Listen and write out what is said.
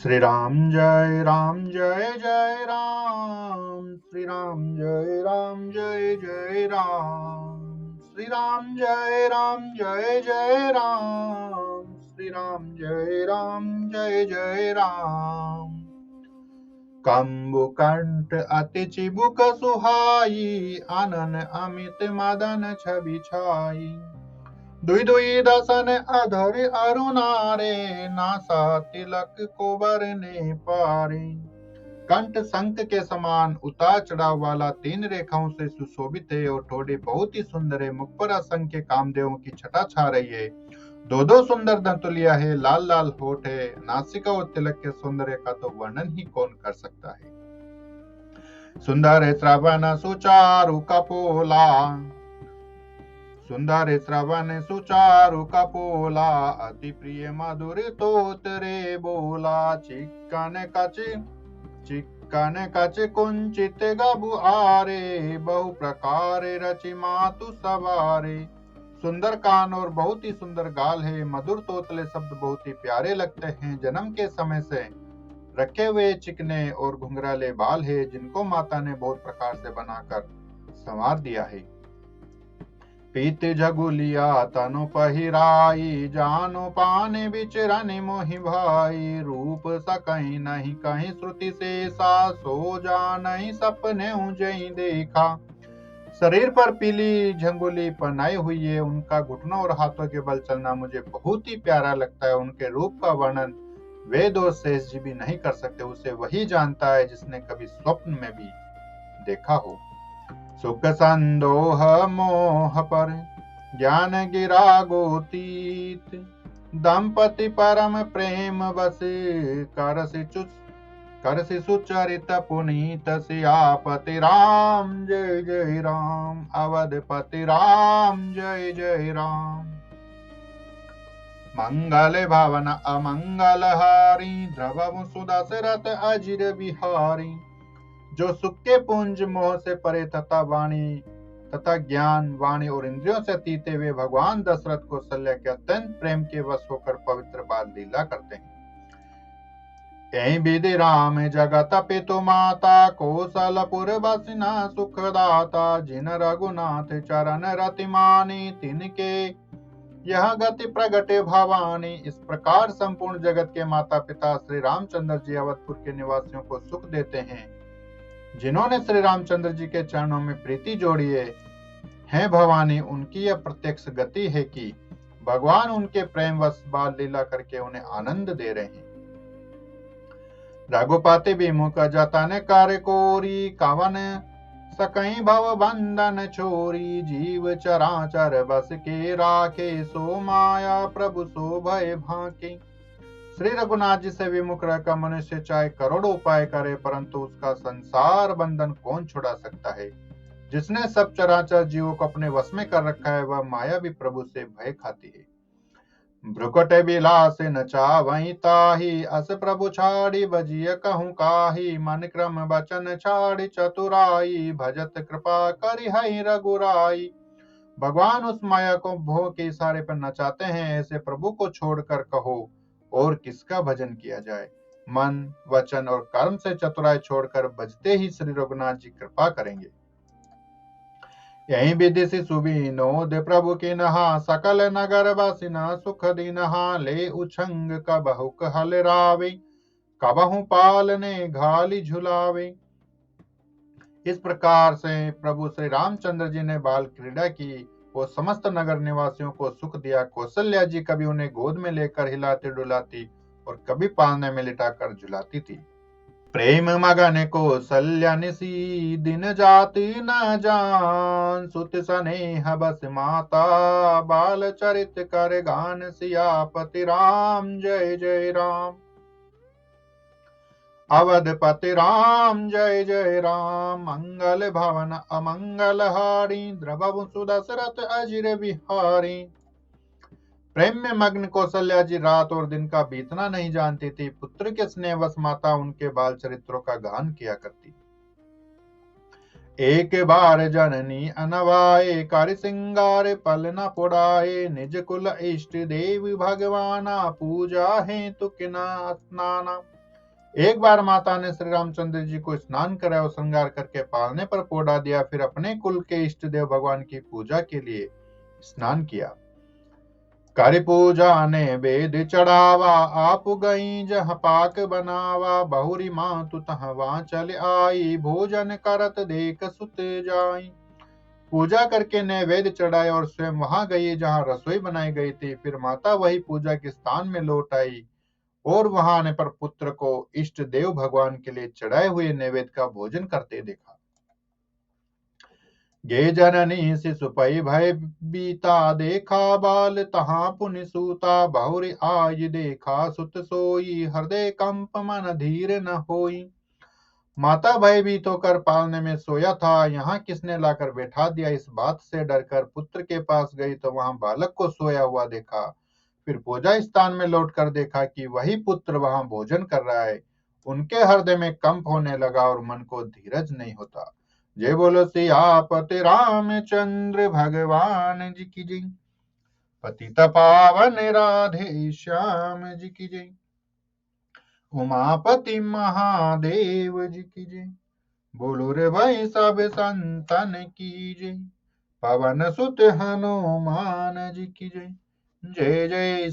श्री राम जय जय राम, श्री राम जय जय राम, श्री राम जय जय राम, श्री राम जय जय राम। कंबुकंठ अति चिबुक सुहाई, आनन अमित मदन छवि छाई। दुई दुई दसन अधर अरुणारे, नासा तिलक को बरने पारे। कंठ शंख के समान उतार चढ़ाव वाला 3 रेखाओं से सुशोभित है और ठोड़े बहुत ही सुंदर है। मुख पर असंख्य कामदेवों की छटा छा रही है। दो दो सुंदर दंतुलिया है, लाल लाल होठ है। नासिका और तिलक के सौंदर्य का तो वर्णन ही कौन कर सकता है। सुंदर श्रवण सुचारु कपोला, सुंदर श्रवण सुचारु कपोला। अति प्रिय मधुर तोतरे बोला। चिक्कन कच कुंचित गबु आरे, बहु प्रकार रचि मातु सवारे। सुंदर कान और बहुत ही सुंदर गाल है। मधुर तोतले शब्द बहुत ही प्यारे लगते हैं। जन्म के समय से रखे हुए चिकने और घुंघराले बाल है, जिनको माता ने बहुत प्रकार से बनाकर संवार दिया है। पीत जगुलिया तनु पहिराई, जानो पाने विचरन मोहि भाई। रूप सकहीं नहीं कहीं श्रुति से सा, सो जानहि सपने जई देखा। शरीर पर पीली झंगुली पहनाई हुई है। उनका घुटनों और हाथों के बल चलना मुझे बहुत ही प्यारा लगता है। उनके रूप का वर्णन वेद और शेष जी भी नहीं कर सकते। उसे वही जानता है जिसने कभी स्वप्न में भी देखा हो। सुख संदोह मोह पर ज्ञान गिरा गोतीत, दंपति परम प्रेम बस करसि सुचरित पुनीत। सियापति राम जय राम, अवधपति राम जय जय राम। मंगल भवन अमंगल हारी, द्रवहु सुदशरथ अजिर बिहारी। जो सुख के पुंज मोह से परे तथा ज्ञान वाणी और इंद्रियों से अतीते हुए भगवान दशरथ को शल्य के अत्यंत प्रेम के वश होकर पवित्र बाल लीला करते हैं। यही विधि राम जगत पितु माता, कौशलपुर बसिना सुखदाता। जिन रघुनाथ चरण रति मानी, तिनके यह गति प्रगटे भवानी। इस प्रकार संपूर्ण जगत के माता पिता श्री रामचंद्र जी अवधपुर के निवासियों को सुख देते हैं। जिन्होंने श्री रामचंद्र जी के चरणों में प्रीति जोड़ी है भवानी, उनकी यह प्रत्यक्ष गति है कि भगवान उनके प्रेम वश बाल लीला करके उन्हें आनंद दे रहे हैं। रघुपति विमुख जतन कर कोरी, कवन सकई भव बंधन छोरी। जीव चराचर बस के राखे, सो माया प्रभु सो भय भाके। श्री रघुनाथ जी से विमुख रहकर मनुष्य चाहे करोड़ों उपाय करे, परंतु उसका संसार बंधन कौन छुड़ा सकता है। जिसने सब चराचर जीवों को अपने वश में कर रखा है, वह माया भी प्रभु से भय खाती है। भ्रुकुट बिलास न चावहि ताहि, अस प्रभु छाड़ी बजिय कहूँ काही। मन क्रम बचन छाड़ी चतुराई, भजत कृपा करि हई रघुराई। भगवान उस माया को भोग के इशारे पर नचाते हैं। ऐसे प्रभु को छोड़कर कहो और किसका भजन किया जाए। मन वचन और कर्म से चतुराई छोड़कर बजते ही श्री रघुनाथ जी कृपा करेंगे। यही विधि से सुविनोद प्रभु की नहा, सकल नगर बसिना सुख दीनहा। ले उछंग कबहुक हल रावे, कबहु पालने घाली झुलावे। इस प्रकार से प्रभु श्री रामचंद्र जी ने बाल क्रीड़ा की। वो समस्त नगर निवासियों को सुख दिया। कौशल्या जी कभी उन्हें गोद में लेकर हिलाती डुलाती और कभी पालने में लिटाकर झुलाती थी। प्रेम मगन कौशल्या निसी, दिन जाति न जान। सुत स्नेह बस माता, बाल चरित कर गान। सियापति राम जय जय राम, अवधपति राम जय जय राम। मंगल भवन अमंगल हारी, द्रवहु सुदशरथ अजिर बिहारी। प्रेम में मग्न कौशल्या जी रात और दिन का बीतना नहीं जानती थी। पुत्र के स्नेहवश माता उनके बाल चरित्रों का गान किया करती। एक बार जननी अनवाए, कर सिंगार पल न पुड़ाए। निज कुल इष्ट देव भगवाना, पूजा है तु किना स्नाना। एक बार माता ने श्री रामचंद्र जी को स्नान कराया और श्रृंगार करके पालने पर पौड़ा दिया। फिर अपने कुल के इष्ट देव भगवान की पूजा के लिए स्नान किया। कर पूजा ने वेद चढ़ावा, आप गई जह पाक बनावा। बहुरी मातु तह वहां चल आई, भोजन करत देख सुत जाई। पूजा करके नैवेद्य चढ़ाए और स्वयं वहां गई जहां रसोई बनाई गई थी। फिर माता वही पूजा के स्थान में लौट आई और वहां आने पर पुत्र को इष्ट देव भगवान के लिए चढ़ाए हुए नैवेद्य का भोजन करते देखा। गे जननी शिशु पै भय बीता, देखा बाल तहाँ पुनि सूता। बहुरि आय देखा सुत सोई, हृदय कंप मन धीर न होई। माता भयभीत होकर पालने में सोया था, यहाँ किसने लाकर बैठा दिया। इस बात से डरकर पुत्र के पास गई तो वहां बालक को सोया हुआ देखा। फिर पूजा स्थान में लौटकर देखा कि वही पुत्र वहां भोजन कर रहा है। उनके हृदय में कंप होने लगा और मन को धीरज नहीं होता। जय बोलो सियापति रामचंद्र भगवान जी की जय। पतित पावन राधे श्याम जी की जय। उमापति महादेव जी की जय। बोलो रे भाई सब संतन की जय। पवन सुत हनुमान जी की जय। जय जय